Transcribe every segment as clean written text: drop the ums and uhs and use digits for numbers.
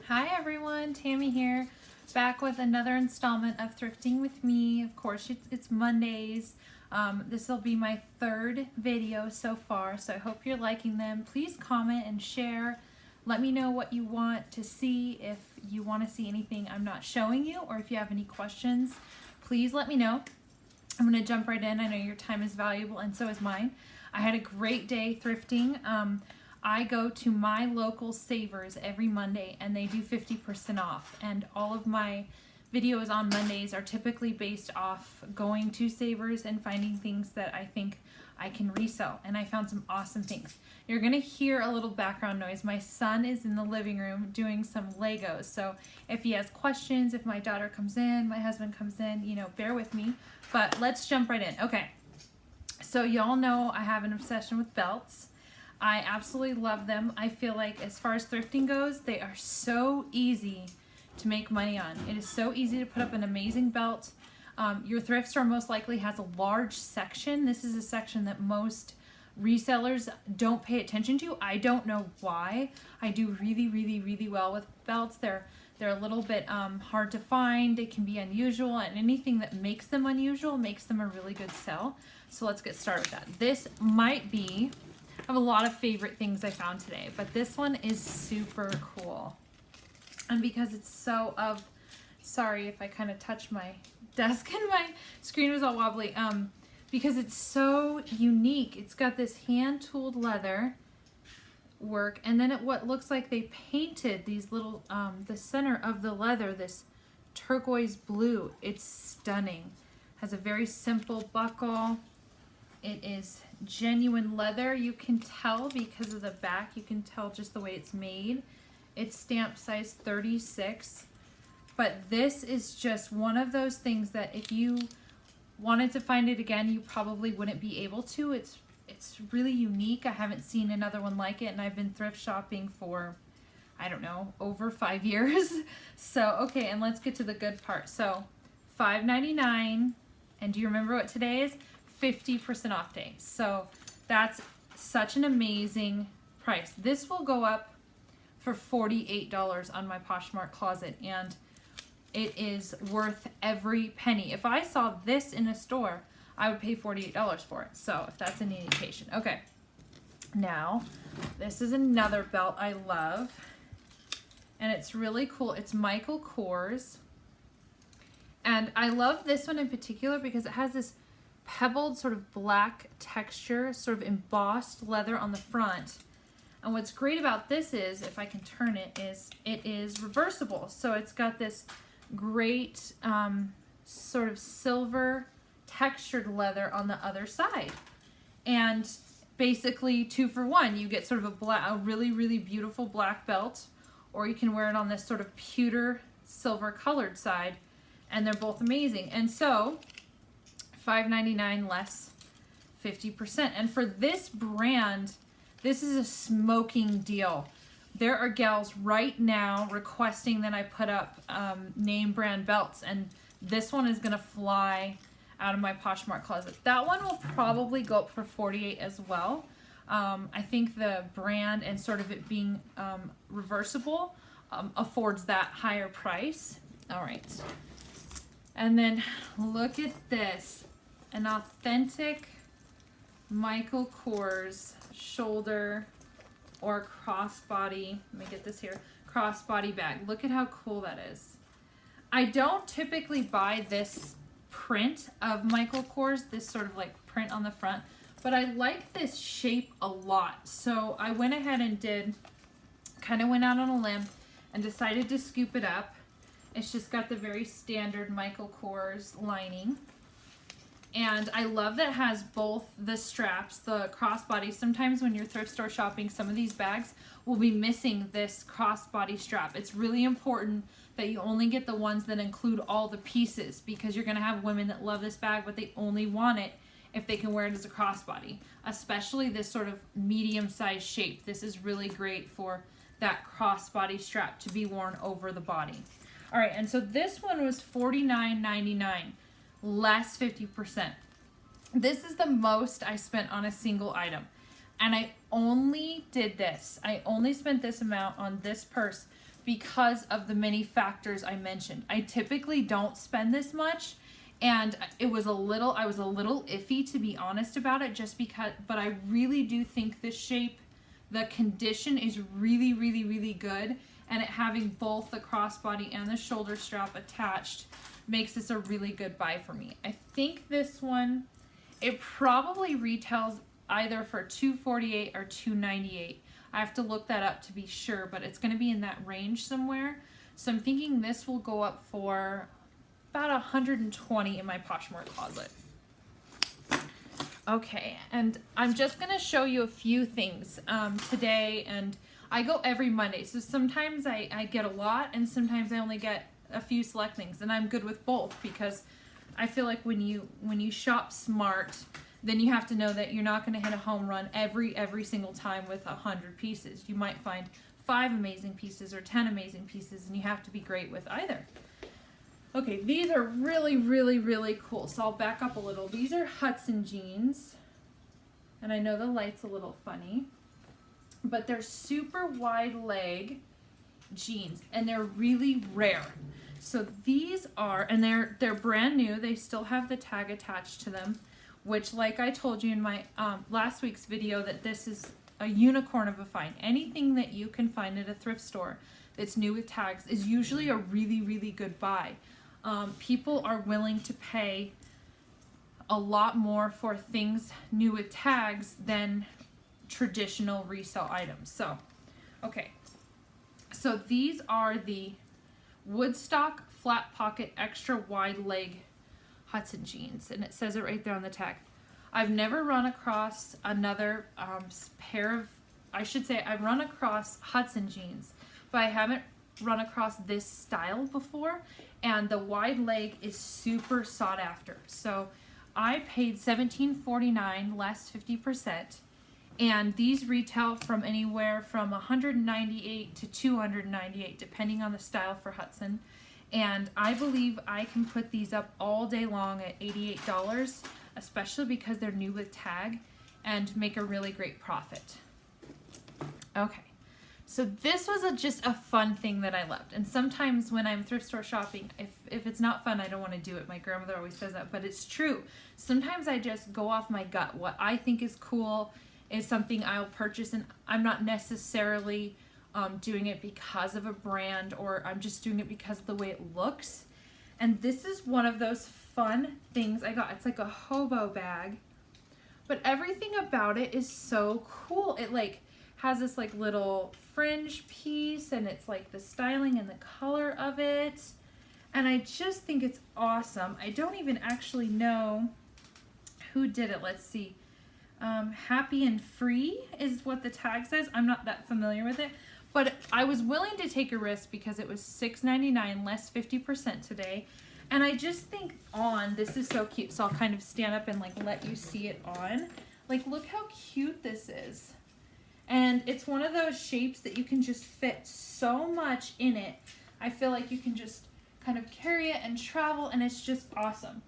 Hi everyone, Tammy here, back with another installment of Thrifting with me. Of course, it's Mondays. This will be my third video so far, so I hope you're liking them. Please comment and share. Let me know what you want to see, if you want to see anything I'm not showing you, or if you have any questions, please let me know. I'm going to jump right in. I know your time is valuable and so is mine. I had a great day thrifting. I go to my local Savers every Monday and they do 50% off, and all of my videos on Mondays are typically based off going to Savers and finding things that I think I can resell, and I found some awesome things. You're gonna hear a little background noise. My son is in the living room doing some Legos, so if he has questions, if my daughter comes in, my husband comes in, you know, bear with me. But let's jump right in. Okay, so y'all know I have an obsession with belts. I absolutely love them. I feel like as far as thrifting goes, they are so easy to make money on. It is so easy to put up an amazing belt. Your thrift store most likely has a large section. This is a section that most resellers don't pay attention to. I don't know why. I do really well with belts. They're a little bit hard to find. They can be unusual, and anything that makes them unusual makes them a really good sell. So let's get started with that. This might be, I have a lot of favorite things I found today, but this one is super cool. And because it's so sorry if I kind of touched my desk and my screen was all wobbly, because it's so unique. It's got this hand-tooled leather work, and then what looks like they painted these little, the center of the leather, this turquoise blue. It's stunning. Has a very simple buckle. It is genuine leather. You can tell because of the back. You can tell just the way it's made. It's stamped size 36. But this is just one of those things that if you wanted to find it again, you probably wouldn't be able to. It's really unique. I haven't seen another one like it, and I've been thrift shopping for, I don't know, over 5 years. So, okay, and let's get to the good part. So, $5.99, and do you remember what today is? 50% off day. So that's such an amazing price. This will go up for $48 on my Poshmark closet, and it is worth every penny. If I saw this in a store, I would pay $48 for it. So if that's an indication. Okay, now this is another belt I love, and it's really cool. It's Michael Kors, and I love this one in particular because it has this pebbled sort of black texture, sort of embossed leather on the front. And what's great about this is, if I can turn it, is it is reversible. So it's got this great sort of silver textured leather on the other side. And basically 2 for 1. You get sort of a really beautiful black belt, or you can wear it on this sort of pewter silver colored side, and they're both amazing. And so $5.99 less 50%. And for this brand, this is a smoking deal. There are gals right now requesting that I put up name brand belts, and this one is gonna fly out of my Poshmark closet. That one will probably go up for $48 as well. I think the brand and sort of it being reversible affords that higher price. All right. And then look at this. An authentic Michael Kors shoulder or crossbody, let me get this here, crossbody bag. Look at how cool that is. I don't typically buy this print of Michael Kors, this sort of like print on the front, but I like this shape a lot. So I went ahead and went out on a limb and decided to scoop it up. It's just got the very standard Michael Kors lining. And I love that it has both the straps, the crossbody. Sometimes when you're thrift store shopping, some of these bags will be missing this crossbody strap. It's really important that you only get the ones that include all the pieces, because you're going to have women that love this bag, but they only want it if they can wear it as a crossbody, especially this sort of medium-sized shape. This is really great for that crossbody strap to be worn over the body. All right, and so this one was $49.99. less 50%. This is the most I spent on a single item, and I only did this. I only spent this amount on this purse because of the many factors I mentioned. I typically don't spend this much, and I was a little iffy, to be honest, about it, just because, but I really do think the shape, the condition is really, really, really good, and it having both the crossbody and the shoulder strap attached makes this a really good buy for me. I think this one, it probably retails either for $248 or $298. I have to look that up to be sure, but it's going to be in that range somewhere. So I'm thinking this will go up for about $120 in my Poshmark closet. Okay, and I'm just going to show you a few things today, and I go every Monday, so sometimes I get a lot, and sometimes I only get a few select things, and I'm good with both, because I feel like when you shop smart, then you have to know that you're not going to hit a home run every single time with 100 pieces. You might find 5 amazing pieces or 10 amazing pieces, and you have to be great with either. Okay, these are really, really, really cool. So I'll back up a little. These are Hudson jeans, and I know the light's a little funny, but they're super wide leg jeans, and they're really rare. So these are, and they're brand new. They still have the tag attached to them, which, like I told you in my last week's video, that this is a unicorn of a find. Anything that you can find at a thrift store that's new with tags is usually a really, really good buy. People are willing to pay a lot more for things new with tags than traditional resale items. So, okay. So these are the Woodstock flat pocket extra wide leg Hudson jeans, and it says it right there on the tag. I've never run across another pair of, I should say I've run across Hudson jeans, but I haven't run across this style before, and the wide leg is super sought after. So I paid $17.49 less 50%, and these retail from anywhere from $198 to $298 depending on the style for Hudson. And I believe I can put these up all day long at $88, especially because they're new with tag, and make a really great profit. Okay, so this was just a fun thing that I loved. And sometimes when I'm thrift store shopping, if it's not fun, I don't want to do it. My grandmother always says that, but it's true. Sometimes I just go off my gut. What I think is cool is something I'll purchase, and I'm not necessarily doing it because of a brand, or I'm just doing it because of the way it looks. And this is one of those fun things I got. It's like a hobo bag, but everything about it is so cool. It like has this like little fringe piece, and it's like the styling and the color of it, and I just think it's awesome. I don't even actually know who did it. Let's see. Happy and Free is what the tag says. I'm not that familiar with it, but I was willing to take a risk because it was $6.99 less 50% today. And I just think this is so cute. So I'll kind of stand up and like let you see it on. Like, look how cute this is. And it's one of those shapes that you can just fit so much in it. I feel like you can just kind of carry it and travel, and it's just awesome.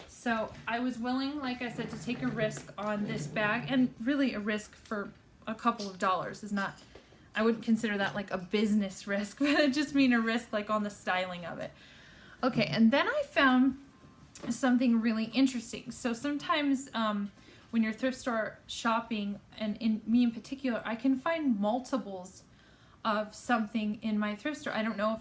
So I was willing, like I said, to take a risk on this bag, and really a risk for a couple of dollars is not, I wouldn't consider that like a business risk, but I just mean a risk like on the styling of it. Okay, and then I found something really interesting. So sometimes when you're thrift store shopping, and in me in particular, I can find multiples of something in my thrift store. I don't know if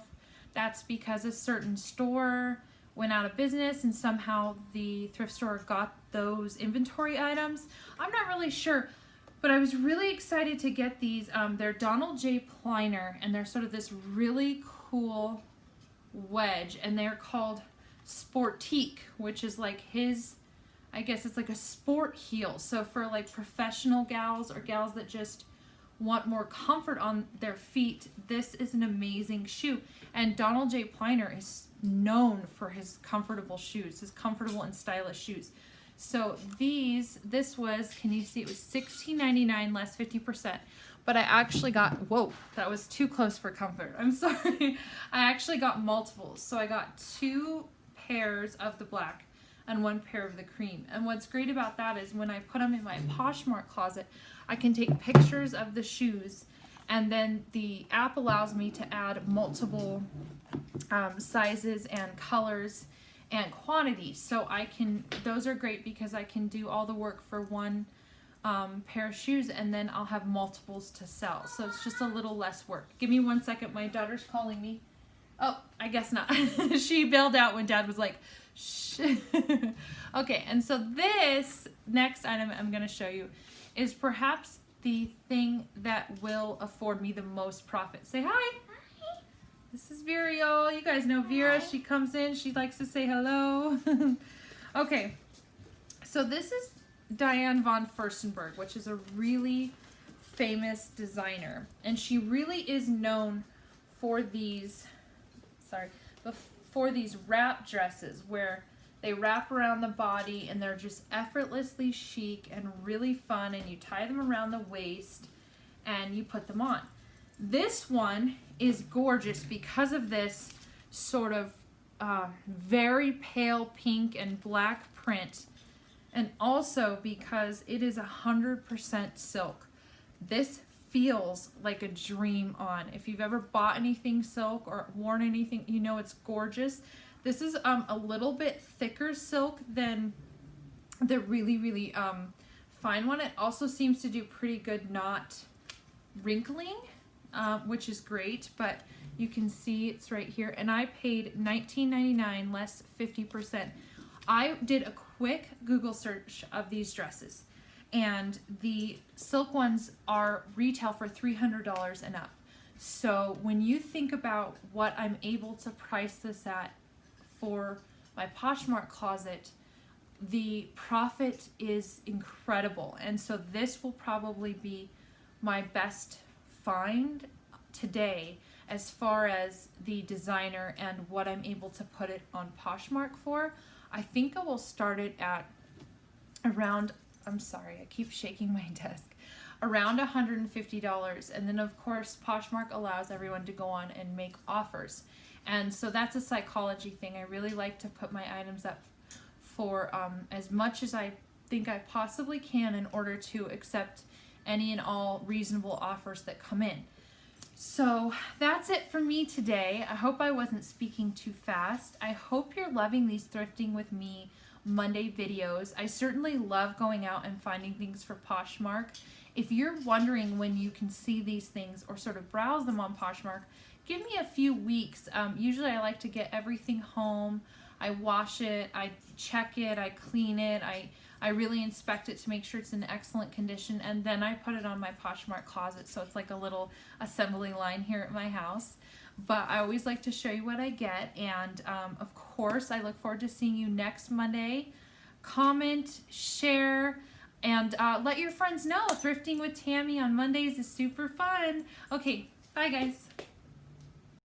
that's because a certain store went out of business and somehow the thrift store got those inventory items. I'm not really sure, but I was really excited to get these. They're Donald J. Pliner, and they're sort of this really cool wedge, and they're called Sportique, which is like his, I guess it's like a sport heel. So for like professional gals or gals that just want more comfort on their feet, this is an amazing shoe. And Donald J. Pliner is known for his comfortable shoes, his comfortable and stylish shoes. So this was, can you see, it was $16.99 less 50%. But I actually got, whoa, that was too close for comfort. I'm sorry. I actually got multiples. So I got 2 pairs of the black and 1 pair of the cream. And what's great about that is when I put them in my Poshmark closet, I can take pictures of the shoes And then the app allows me to add multiple sizes and colors and quantities. So I can, those are great because I can do all the work for one pair of shoes, and then I'll have multiples to sell. So it's just a little less work. Give me 1 second. My daughter's calling me. Oh, I guess not. She bailed out when Dad was like, shh. Okay, and so this next item I'm going to show you is perhaps the thing that will afford me the most profit. Say hi. Hi. This is Vera, y'all. You guys know Vera. She comes in. She likes to say hello. Okay, so this is Diane von Furstenberg, which is a really famous designer, and she really is known for these wrap dresses where they wrap around the body and they're just effortlessly chic and really fun, and you tie them around the waist and you put them on. This one is gorgeous because of this sort of very pale pink and black print, and also because it is 100% silk. This feels like a dream on. If you've ever bought anything silk or worn anything, you know it's gorgeous. This is a little bit thicker silk than the really fine one. It also seems to do pretty good not wrinkling, which is great, but you can see it's right here. And I paid $19.99 less 50%. I did a quick Google search of these dresses, and the silk ones are retail for $300 and up. So when you think about what I'm able to price this at for my Poshmark closet, the profit is incredible. And so this will probably be my best find today as far as the designer and what I'm able to put it on Poshmark for. I think I will start it at around, I'm sorry, I keep shaking my desk, around $150. And then of course Poshmark allows everyone to go on and make offers. And so that's a psychology thing. I really like to put my items up for as much as I think I possibly can in order to accept any and all reasonable offers that come in. So that's it for me today. I hope I wasn't speaking too fast. I hope you're loving these Thrifting with Me Monday videos. I certainly love going out and finding things for Poshmark. If you're wondering when you can see these things or sort of browse them on Poshmark, give me a few weeks. Usually I like to get everything home. I wash it, I check it, I clean it, I really inspect it to make sure it's in excellent condition, and then I put it on my Poshmark closet, so it's like a little assembly line here at my house. But I always like to show you what I get, and of course I look forward to seeing you next Monday. Comment, share, and let your friends know Thrifting with Tammy on Mondays is super fun. Okay, bye guys.